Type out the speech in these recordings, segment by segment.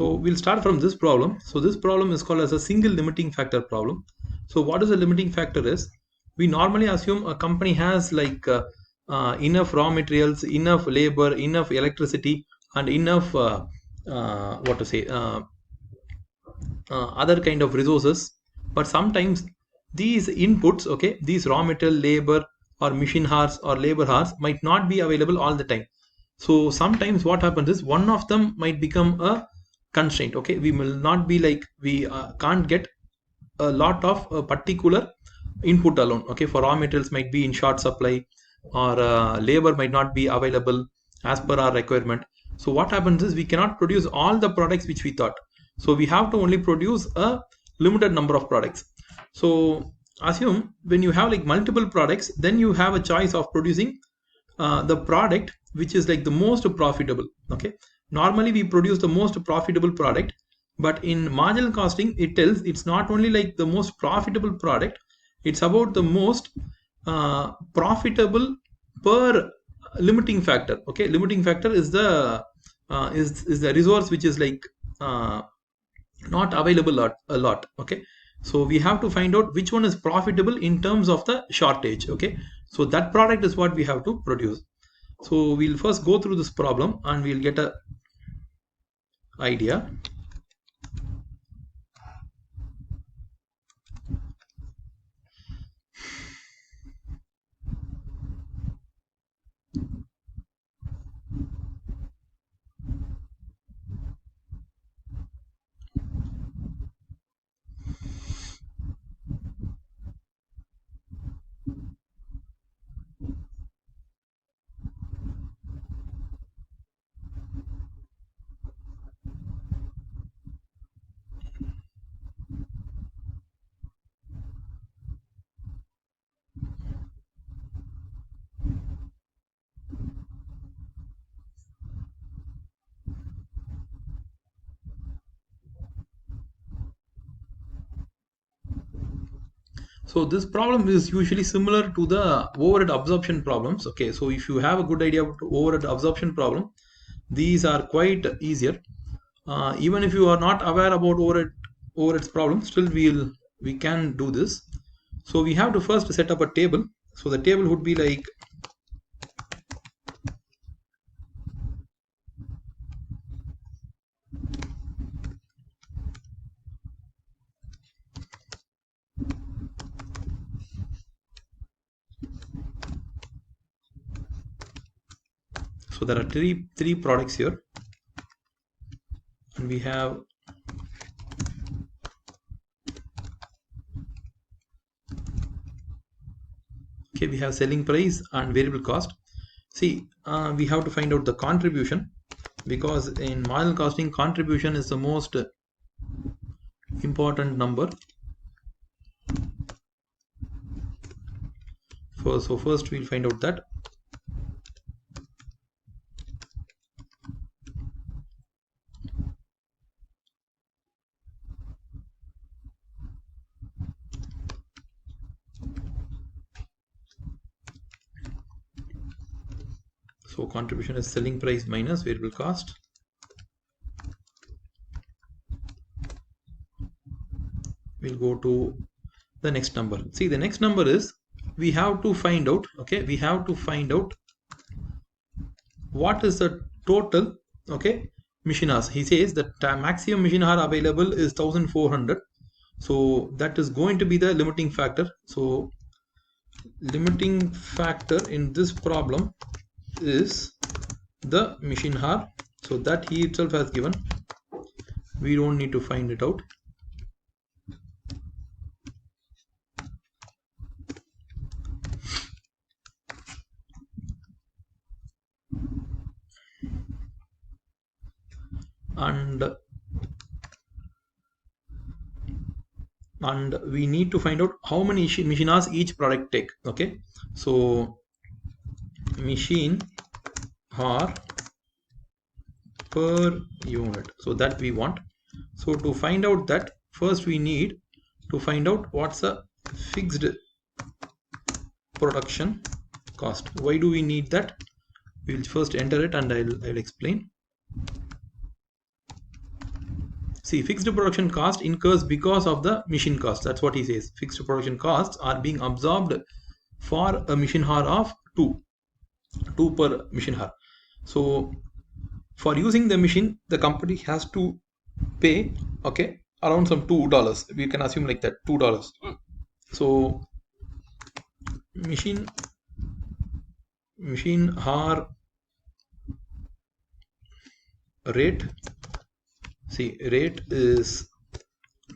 So we'll start from this problem. So this problem is called as a single limiting factor problem. So what is a limiting factor is, we normally assume a company has like enough raw materials, enough labor, enough electricity, and enough other kind of resources. But sometimes these inputs, okay, these raw material, labor, or machine hours or labor hours might not be available all the time. So sometimes what happens is one of them might become a constraint. Okay, we will not be like, we can't get a lot of a particular input alone. Okay, for raw materials might be in short supply, or labor might not be available as per our requirement. So what happens is we cannot produce all the products which we thought. So we have to only produce a limited number of products. So assume when you have like multiple products, then you have a choice of producing the product which is like the most profitable. Okay, normally we produce the most profitable product, but in marginal costing it tells it's not only like the most profitable product, it's about the most profitable per limiting factor. Okay, limiting factor is the resource which is like not available a lot. Okay, so we have to find out which one is profitable in terms of the shortage. Okay, so that product is what we have to produce. So we'll first go through this problem and we'll get a idea. So this problem is usually similar to the overhead absorption problems. Okay, so if you have a good idea about overhead absorption problem, these are quite easier. Even if you are not aware about overheads problem, still we can do this. So we have to first set up a table. So the table would be like, so there are three products here, and we have okay, we have selling price and variable cost. See, we have to find out the contribution, because in marginal costing contribution is the most important number. So first we'll find out that. So contribution is selling price minus variable cost. We'll go to the next number. See, the next number is, we have to find out, okay, we have to find out what is the total, okay, machine hours. He says that maximum machine hour available is 1400. So that is going to be the limiting factor. So limiting factor in this problem is the machine hour. So that he itself has given. We don't need to find it out. And we need to find out how many machine hours each product take. Okay, so machine hour per unit, so that we want. So to find out that, first we need to find out what's a fixed production cost. Why do we need that? We'll first enter it and I'll explain. See, fixed production cost incurs because of the machine cost. That's what he says. Fixed production costs are being absorbed for a machine hour of 2 per machine hour. So for using the machine, the company has to pay, okay, around some $2. We can assume like that, $2. So machine hour rate, see, rate is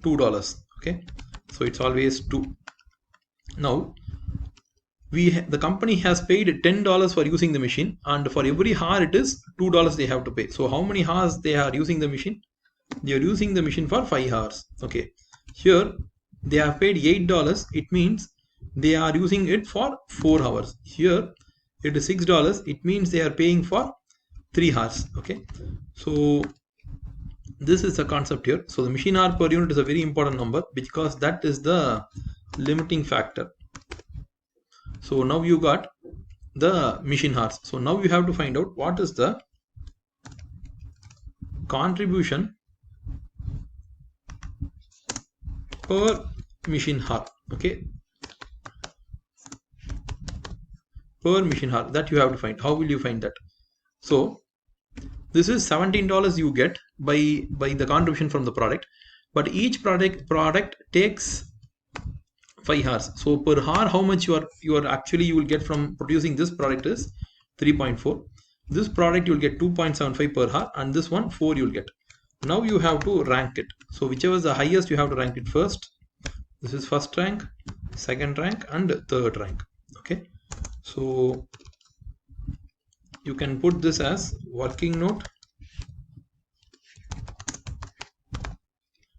$2. Okay, so it's always 2. Now the company has paid $10 for using the machine, and for every hour it is $2 they have to pay. So how many hours they are using the machine? They are using the machine for 5 hours. Okay, here they have paid $8. It means they are using it for 4 hours. Here it is $6. It means they are paying for 3 hours. Okay, so this is the concept here. So the machine hour per unit is a very important number because that is the limiting factor. So now you got the machine hours. So now you have to find out what is the contribution per machine hour. Okay, per machine hour, that you have to find. How will you find that? So this is $17 you get by the contribution from the product, but each product takes 5 hours. So per hour, how much you will get from producing this product is 3.4. This product you will get 2.75 per hour, and this one 4 you will get. Now you have to rank it. So whichever is the highest, you have to rank it first. This is first rank, second rank, and third rank. Okay, so you can put this as working note.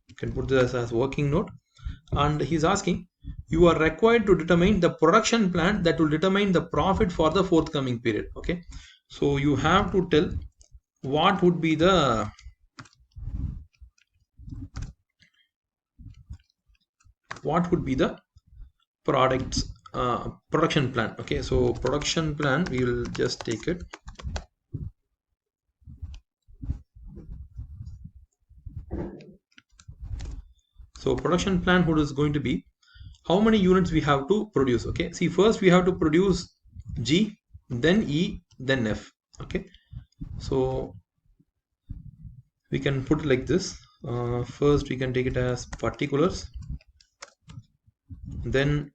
You can put this as working note, and he's asking, you are required to determine the production plan that will determine the profit for the forthcoming period. Okay, so you have to tell what would be the products production plan. Okay, so production plan, we will just take it. So production plan, what is going to be, how many units we have to produce. Okay, see, first we have to produce G, then E, then F. Okay, so we can put it like this. First we can take it as particulars, then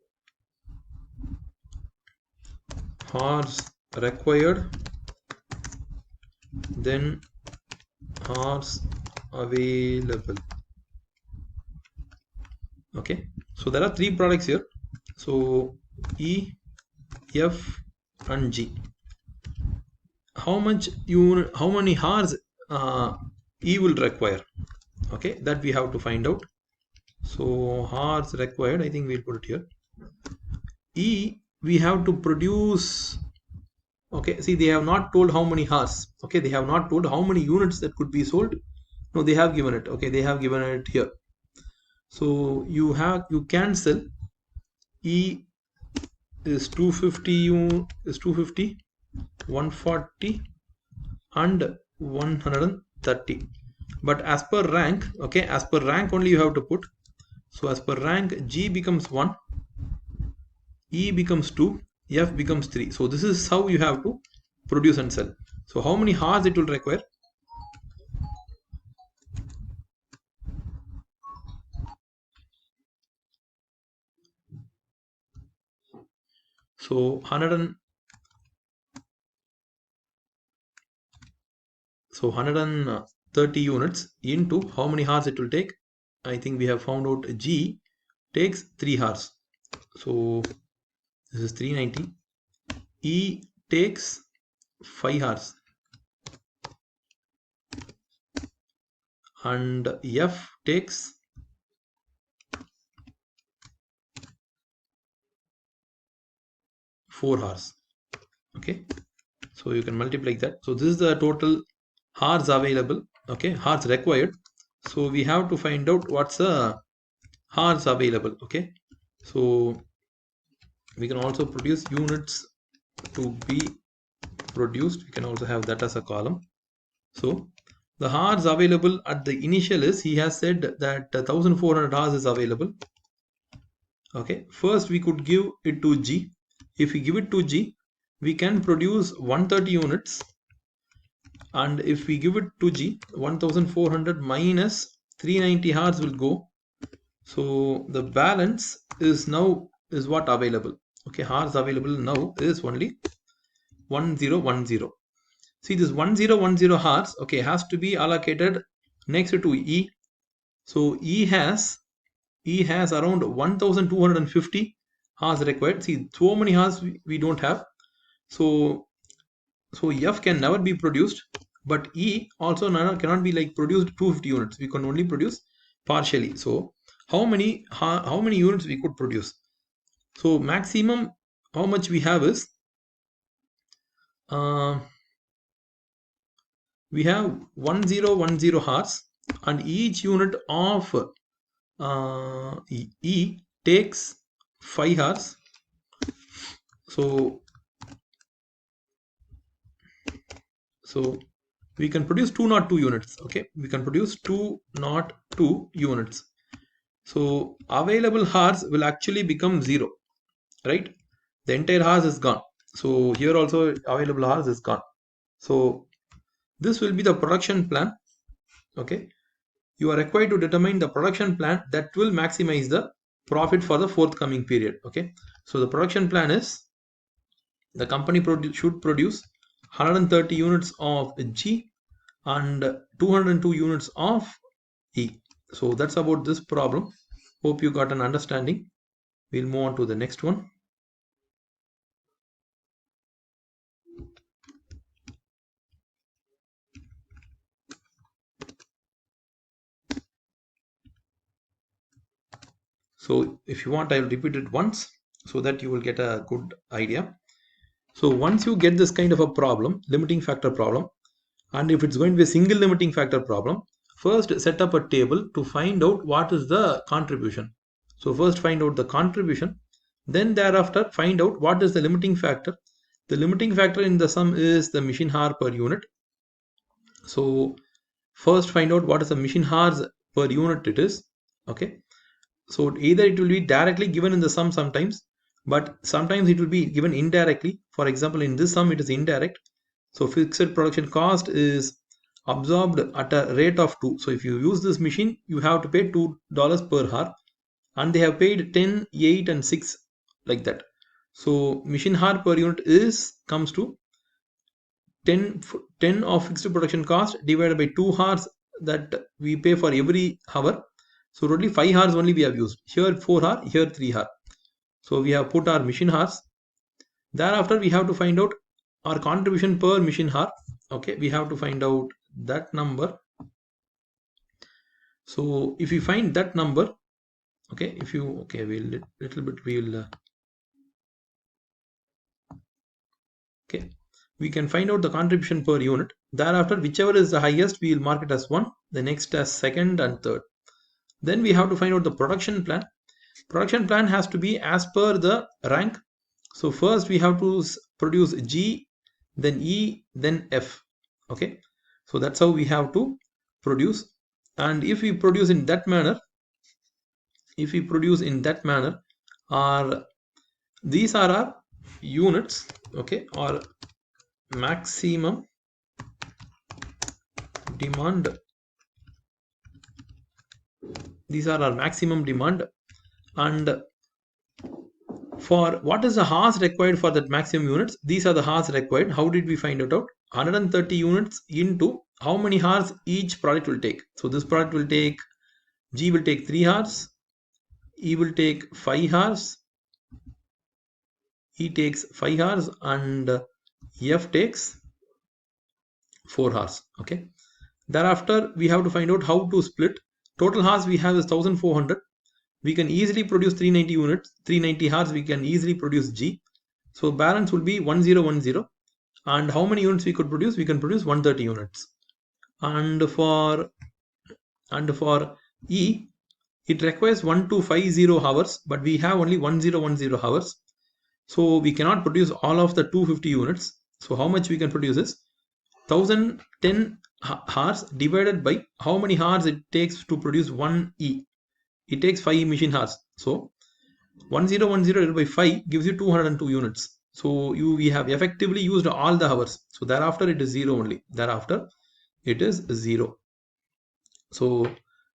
hours required, then hours available. Okay, so there are 3 products here. So E, F, and G. How many hours E will require? Okay, that we have to find out. So hours required, I think we'll put it here. E, we have to produce. Okay, see, they have not told how many hours. Okay, they have not told how many units that could be sold. No, they have given it. Okay, they have given it here. So you can sell. E is 250, 140, and 130. But as per rank, okay, as per rank only you have to put. So as per rank, G becomes 1, E becomes 2, F becomes 3. So this is how you have to produce and sell. So how many hours it will require? So 130 units into how many hours it will take. I think we have found out G takes 3 hours. So this is 390. E takes 5 hours. And F takes 4 hours. Okay, so you can multiply that. So this is the total hours available. Okay, hours required. So we have to find out what's the hours available. Okay, so we can also produce units to be produced. We can also have that as a column. So The hours available at the initial is, he has said that 1400 hours is available. Okay, first we could give it to G. If we give it to G, we can produce 130 units. And if we give it to G, 1400 minus 390 hours will go. So the balance is now is what available. Okay, hours available now is only 1010. See, this 1010 hours, okay, has to be allocated next to E. So E has around 1250 hours required. See, so many hours we don't have. So F can never be produced, but E also cannot be like produced 250 units. We can only produce partially. So how many units we could produce? So maximum how much we have is we have 1010 hours, and each unit of E takes 5 hours. So we can produce 202 units. Okay, we can produce 202 units. So available hours will actually become 0, right? The entire hours is gone. So here also available hours is gone. So this will be the production plan. Okay, you are required to determine the production plan that will maximize the profit for the forthcoming period. Okay, so the production plan is the company should produce 130 units of G and 202 units of E. So that's about this problem. Hope you got an understanding. We'll move on to the next one. So if you want, I'll repeat it once so that you will get a good idea. So once you get this kind of a problem, limiting factor problem, and if it's going to be a single limiting factor problem, first set up a table to find out what is the contribution. So first find out the contribution, then thereafter find out what is the limiting factor. The limiting factor in the sum is the machine hour per unit. So first find out what is the machine hours per unit it is. Okay, so either it will be directly given in the sum sometimes, but sometimes it will be given indirectly. For example, in this sum it is indirect. So fixed production cost is absorbed at a rate of 2. So if you use this machine, you have to pay $2 per hour, and they have paid 10, 8 and 6 like that. So machine hour per unit comes to 10 of fixed production cost divided by 2 hours that we pay for every hour. So only 5 hours only we have used. Here 4 hours, here 3 hours. So we have put our machine hours. Thereafter we have to find out our contribution per machine hour. Okay, we have to find out that number. So if you find that number, okay, we'll little bit okay, we can find out the contribution per unit. Thereafter, whichever is the highest, we will mark it as 1, the next as second and third. Then we have to find out the production plan. Production plan has to be as per the rank. So first we have to produce G, then E, then F. Okay, so that's how we have to produce. And if we produce in that manner, these are our units, okay, or maximum demand. These are our maximum demand. And for what is the hours required for that maximum units, these are the hours required. How did we find it out? 130 units into how many hours each product will take. So this product will take, G will take 3 hours, E will take 5 hours, E takes 5 hours, and F takes 4 hours. Okay, thereafter we have to find out how to split. Total hours we have is 1400. We can easily produce 390 units, 390 hours we can easily produce G. So balance will be 1010. And how many units we could produce? We can produce 130 units. And for E, it requires 1250 hours, but we have only 1010 hours. So we cannot produce all of the 250 units. So how much we can produce is 1010 hours divided by how many hours it takes to produce 1 E. It takes 5 machine hours. So 1010 divided by 5 gives you 202 units. So we have effectively used all the hours. So thereafter it is 0 only. Thereafter it is 0. So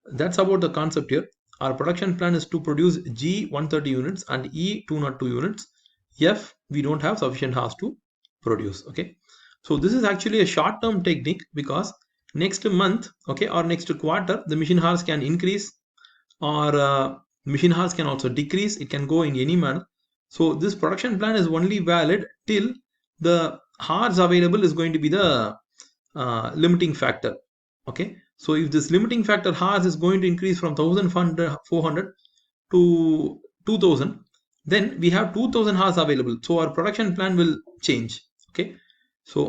that's about the concept here. Our production plan is to produce G 130 units and E 202 units. F, we don't have sufficient hours to produce. Okay. So this is actually a short-term technique because next month, okay, or next quarter, the machine hours can increase or machine hours can also decrease. It can go in any manner. So this production plan is only valid till the hours available is going to be the limiting factor. Okay, so if this limiting factor hours is going to increase from 1400 to 2000, then we have 2000 hours available, so our production plan will change. Okay, so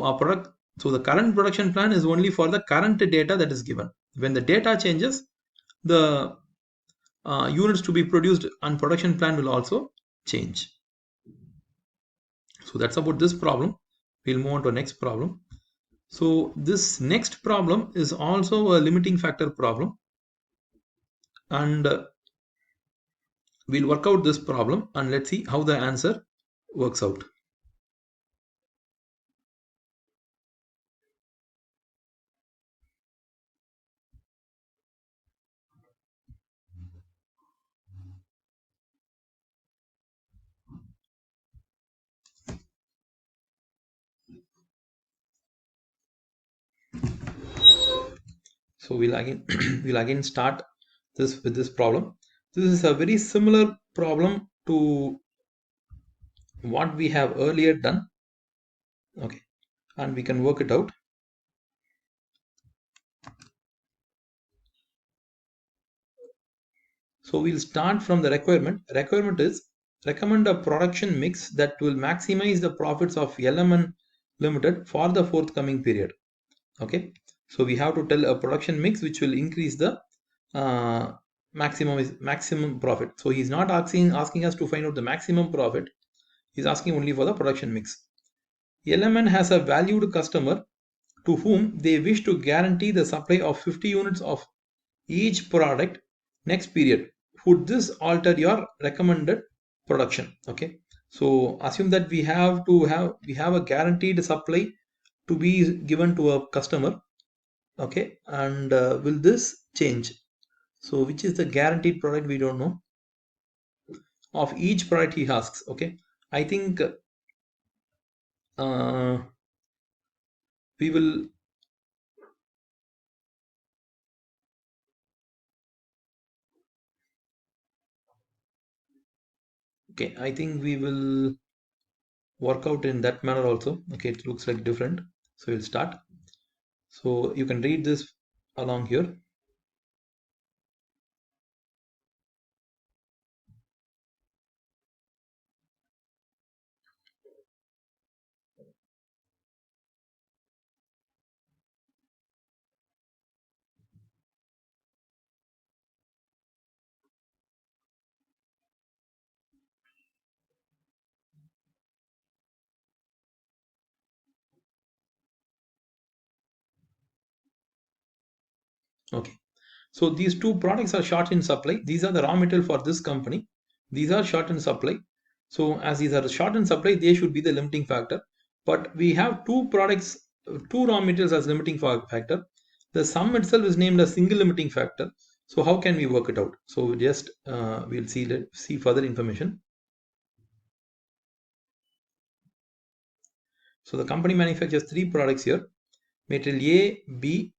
the current production plan is only for the current data that is given. When the data changes, the units to be produced and production plan will also change. So that's about this problem. We'll move on to the next problem. So this next problem is also a limiting factor problem, and we'll work out this problem and let's see how the answer works out. So we'll again we'll again start this with this problem. This is a very similar problem to what we have earlier done. Okay, and we can work it out. So we'll start from the requirement. Requirement is recommend a production mix that will maximize the profits of LMN Limited for the forthcoming period. Okay, so we have to tell a production mix which will increase the maximum profit. So he's not asking us to find out the maximum profit. He's asking only for the production mix. LMN has a valued customer to whom they wish to guarantee the supply of 50 units of each product next period. Would this alter your recommended production? Okay, so assume that we have a guaranteed supply to be given to a customer. Okay, and will this change? So which is the guaranteed product? We don't know. Of each product he asks. Okay, I think we will. Okay, I think we will work out in that manner also. Okay, it looks like different. So we'll start. So you can read this along here. Okay, so these two products are short in supply. These are the raw material for this company. These are short in supply. So as these are short in supply, they should be the limiting factor. But we have two products, two raw materials as limiting factor. The sum itself is named a single limiting factor. So how can we work it out? So just we'll see further information. So the company manufactures three products here: material A, B,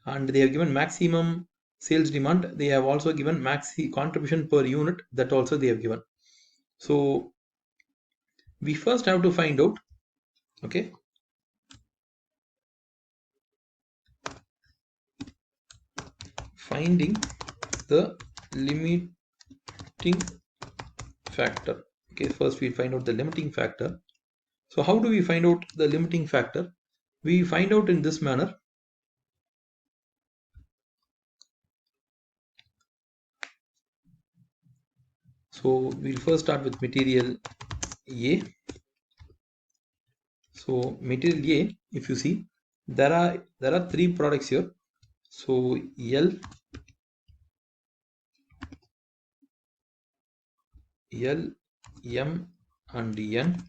and they have given maximum sales demand. They have also given maxi contribution per unit, that also they have given. So we first have to find out, okay, finding the limiting factor. Okay, first we find out the limiting factor. So how do we find out the limiting factor? We find out in this manner. So we'll first start with material A. So material A, if you see, there are three products here. So L, M and N.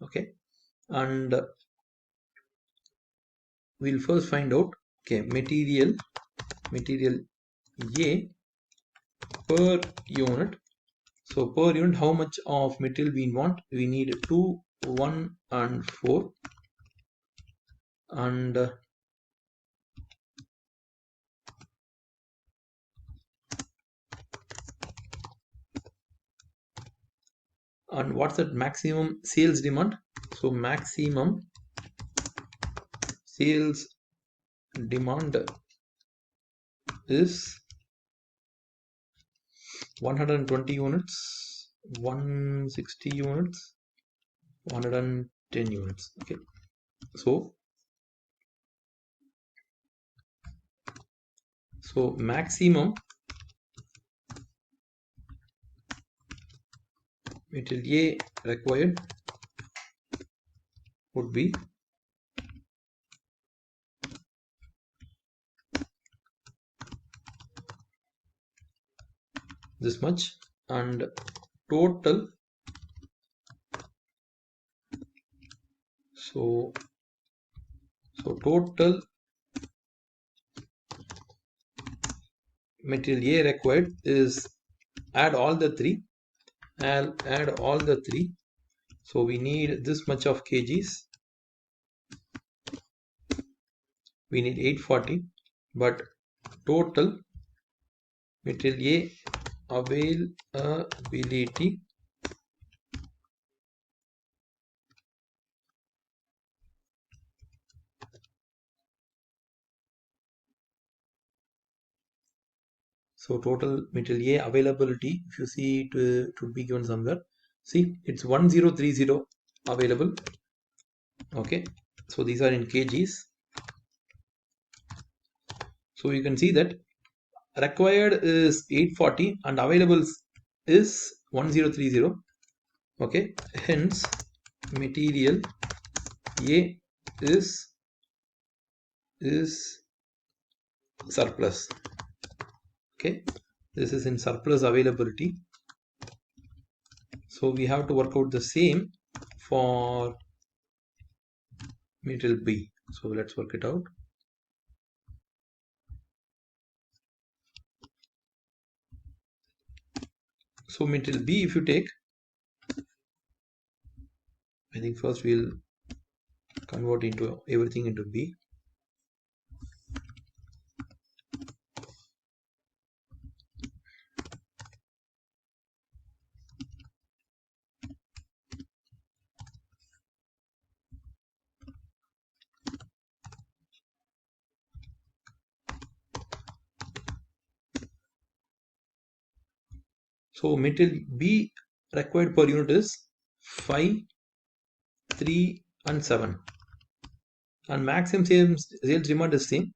Okay, and we'll first find out, okay, material A per unit. So per unit, how much of material we want? We need 2, 1 and 4. And what's that maximum sales demand? So maximum sales demand is 120 units, 160 units, 110 units. Okay, so maximum material A required would be this much, and total, so total material A required is, add all the three. I'll add all the three. So we need this much of kgs. We need 840, but total material A availability so total material A availability, if you see it would be given somewhere. See, it's 1030 available. Okay, so these are in kgs. So you can see that required is 840 and available is 1030. Okay, hence material A is surplus. Okay, this is in surplus availability. So we have to work out the same for material B. So let's work it out. So material B, if you take, I think first we'll convert into everything into B. So material B required per unit is 5, 3 and 7. And maximum sales demand is same.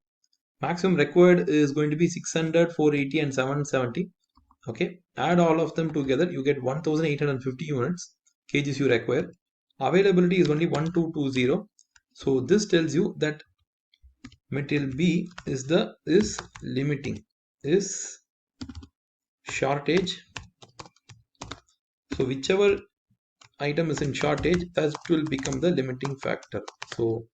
Maximum required is going to be 600, 480 and 770. Okay, add all of them together, you get 1850 units kgs you require. Availability is only 1220. So this tells you that material B is limiting, is shortage. So whichever item is in shortage, that will become the limiting factor. So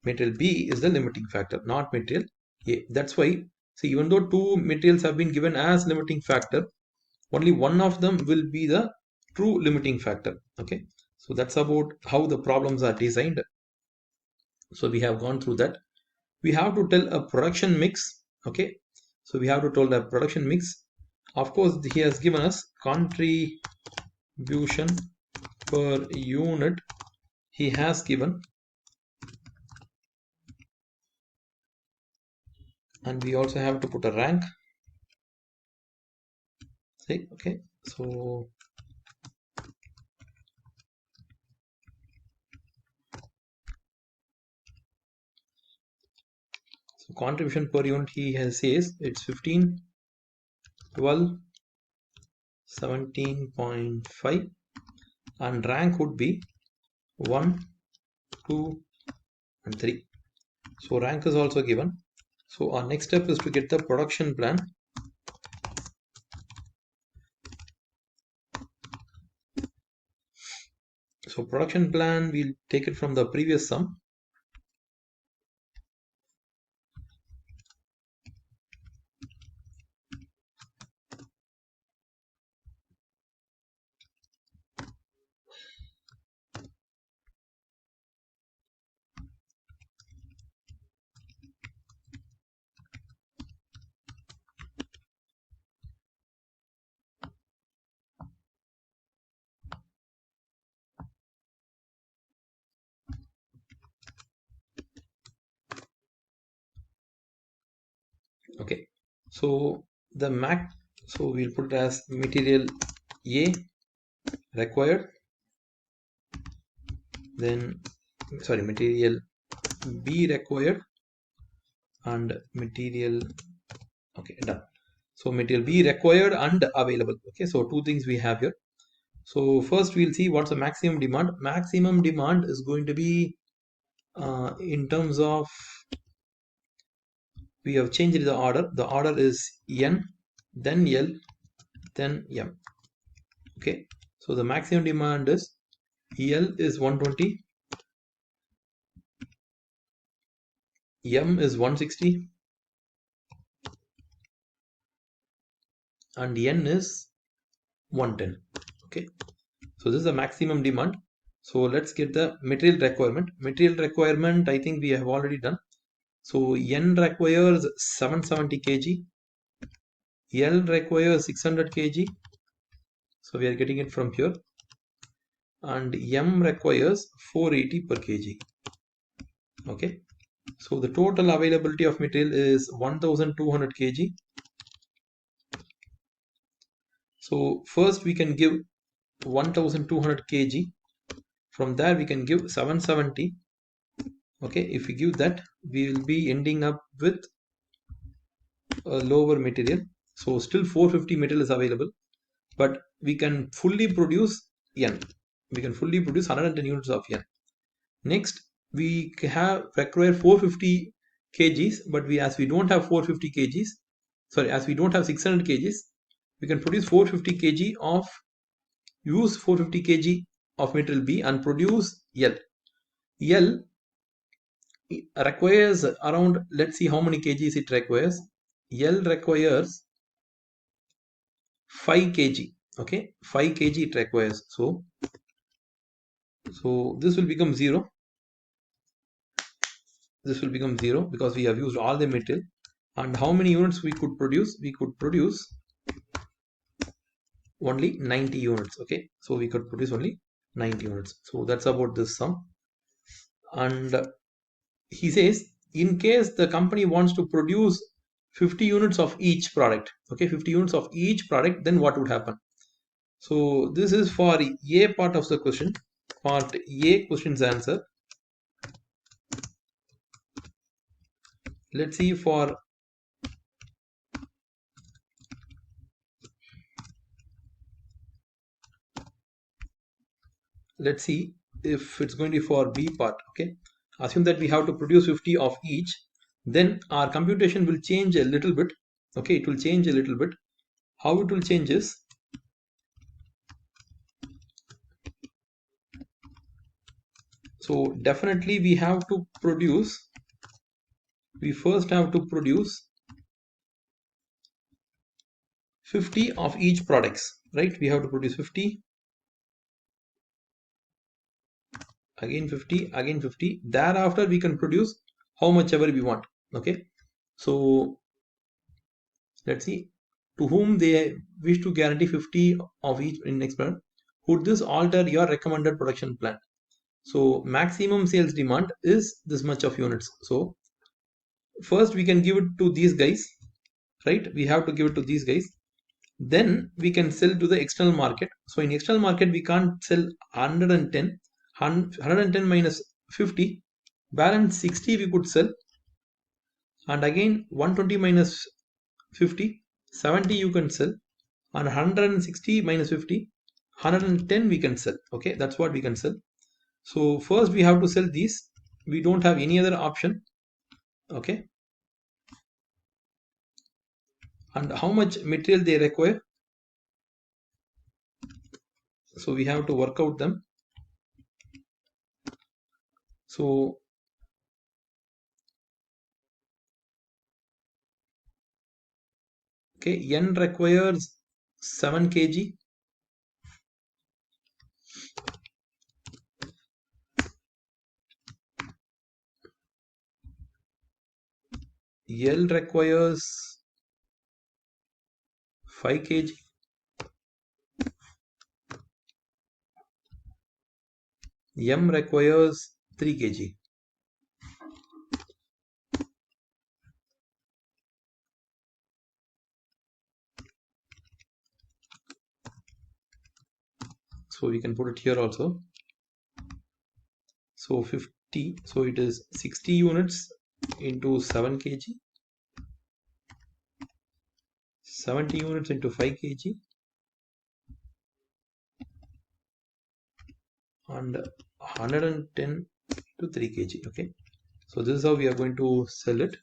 material B is the limiting factor, not material A. That's why, see, even though two materials have been given as limiting factor, only one of them will be the true limiting factor. Okay, so that's about how the problems are designed. So we have gone through that. We have to tell a production mix. Okay, so we have to tell the production mix. Of course, he has given us contribution per unit. He has given, and we also have to put a rank. See, okay, so So contribution per unit he has says it's 15, 12, 17.5, and rank would be 1, 2, and 3. So rank is also given. So our next step is to get the production plan. So production plan, we'll take it from the previous sum. Okay, so the max, so we'll put it as material A required, then sorry, material B required, and material, okay, done. So material B required and available. Okay, so two things we have here. So first we'll see what's the maximum demand. Maximum demand is going to be in terms of, we have changed the order. The order is N, then L, then M. Okay, so the maximum demand is L is 120, M is 160, and N is 110. Okay, so this is the maximum demand. So let's get the material requirement. Material requirement, I think we have already done. So N requires 770 kg, L requires 600 kg. So we are getting it from here. And M requires 480 per kg. Okay, so the total availability of material is 1200 kg. So first we can give 1200 kg. From there we can give 770. Okay, if we give that, we will be ending up with a lower material. So still 450 material is available, but we can fully produce N. We can fully produce 110 units of N. Next, we require 450 kgs, but as we don't have 450 kgs, sorry, as we don't have 600 kgs, we can produce 450 kg of, use 450 kg of material B and produce L. L requires around, let's see how many kgs it requires. L requires 5 kg. Okay, 5 kg it requires. So this will become 0. This will become 0 because we have used all the material. And how many units we could produce? We could produce only 90 units. Okay, so we could produce only 90 units. So that's about this sum. And he says, in case the company wants to produce 50 units of each product, okay, 50 units of each product, then what would happen? So this is for A part of the question. Part A question's answer. Let's see for, let's see if it's going to be for B part. Okay, assume that we have to produce 50 of each, then our computation will change a little bit. Okay, it will change a little bit. How it will change is, so definitely we have to produce, we first have to produce 50 of each products, right? We have to produce 50, again 50, again 50. Thereafter we can produce how much ever we want. Okay, so let's see, to whom they wish to guarantee 50 of each in next plan, would this alter your recommended production plan? So maximum sales demand is this much of units. So first we can give it to these guys, right? We have to give it to these guys. Then we can sell to the external market. So in external market we can't sell 110. 110 minus 50, balance 60 we could sell, and again 120 minus 50, 70 you can sell, and 160 minus 50, 110 we can sell. Okay, that's what we can sell. So first we have to sell these. We don't have any other option. Okay, and how much material they require, so we have to work out them. So okay, N requires 7 kg, L requires 5 kg, M requires 3 kg. So we can put it here also. So 50, so it is 60 units into 7 kg, 70 units into 5 kg, and 110 to 3 kg. Okay, so this is how we are going to sell it.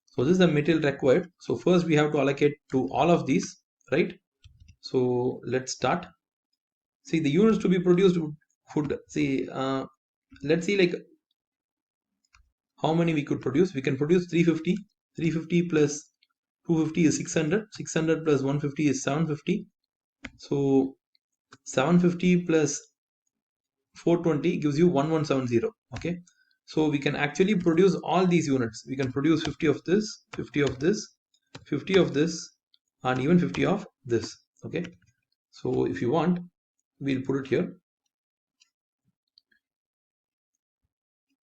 So this is the material required. So first we have to allocate to all of these, right? So let's start. See, the units to be produced would see, let's see like how many we could produce. We can produce 350. 350 plus 250 is 600. 600 plus 150 is 750. So 750 plus 420 gives you 1170. Okay, so we can actually produce all these units. We can produce 50 of this, 50 of this, 50 of this, and even 50 of this. Okay, so if you want, we'll put it here.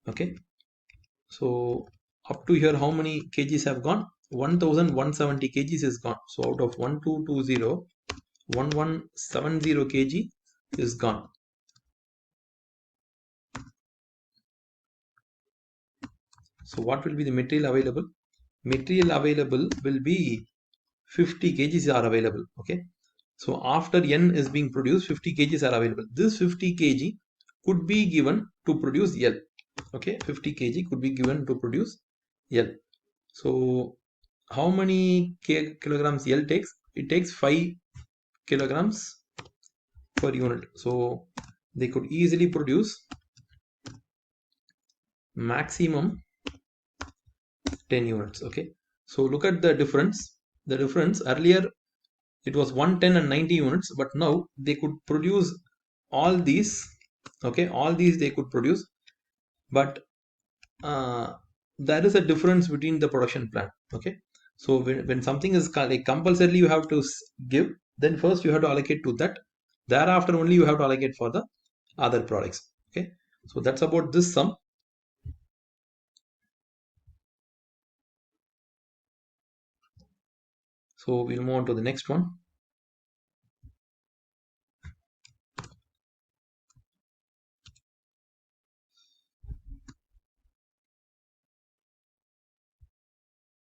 Okay, so up to here, how many kgs have gone? 1170 kgs is gone. So out of 1220, 1170 kg is gone. So what will be the material available? Material available will be 50 kgs are available. Okay, so after N is being produced, 50 kgs are available. This 50 kg could be given to produce L. Okay, 50 kg could be given to produce L. So how many kilograms L takes? It takes 5 kilograms per unit. So they could easily produce maximum 10 units. Okay, so look at the difference. The difference earlier it was 110 and 90 units, but now they could produce all these. Okay, all these they could produce, but there is a difference between the production plan. Okay, so when something is like compulsorily you have to give, then first you have to allocate to that, thereafter only you have to allocate for the other products. Okay, so that's about this sum. So we'll move on to the next one.